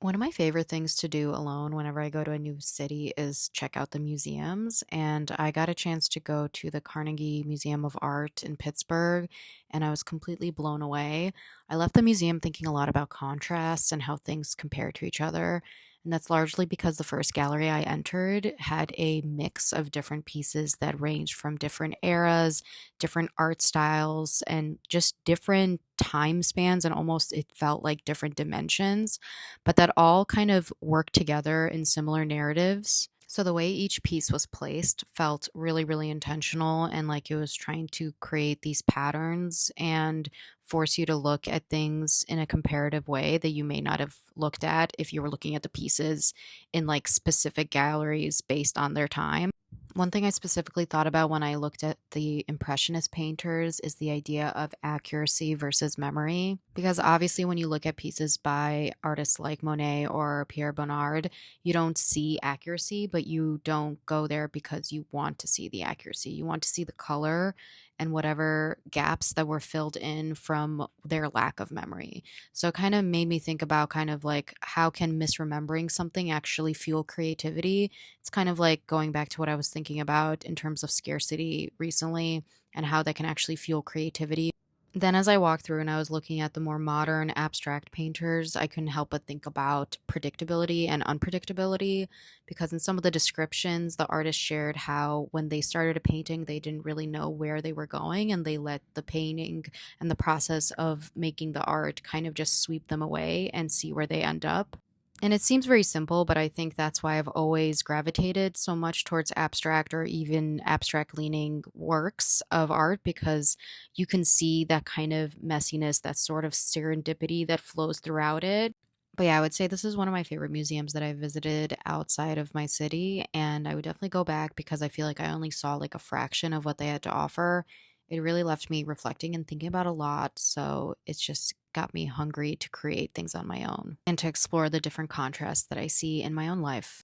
One of my favorite things to do alone whenever I go to a new city is check out the museums. And I got a chance to go to the Carnegie Museum of Art in Pittsburgh, and I was completely blown away. I left the museum thinking a lot about contrasts and how things compare to each other. And that's largely because the first gallery I entered had a mix of different pieces that ranged from different eras, different art styles, and just different time spans. And almost it felt like different dimensions, but that all kind of work together in similar narratives. So the way each piece was placed felt really, really intentional and like it was trying to create these patterns and force you to look at things in a comparative way that you may not have looked at if you were looking at the pieces in like specific galleries based on their time. One thing I specifically thought about when I looked at the Impressionist painters is the idea of accuracy versus memory. Because obviously, when you look at pieces by artists like Monet or Pierre Bonnard, you don't see accuracy, but you don't go there because you want to see the accuracy. You want to see the color and whatever gaps that were filled in from their lack of memory. So it kind of made me think about kind of like how can misremembering something actually fuel creativity. It's kind of like going back to what I was thinking about in terms of scarcity recently and how that can actually fuel creativity. Then, as I walked through and I was looking at the more modern abstract painters, I couldn't help but think about predictability and unpredictability because in some of the descriptions, the artist shared how when they started a painting, they didn't really know where they were going and they let the painting and the process of making the art kind of just sweep them away and see where they end up. And it seems very simple, but I think that's why I've always gravitated so much towards abstract or even abstract leaning works of art because you can see that kind of messiness, that sort of serendipity that flows throughout it. But yeah, I would say this is one of my favorite museums that I've visited outside of my city, and I would definitely go back because I feel like I only saw like a fraction of what they had to offer. It really left me reflecting and thinking about a lot, so it's just got me hungry to create things on my own and to explore the different contrasts that I see in my own life.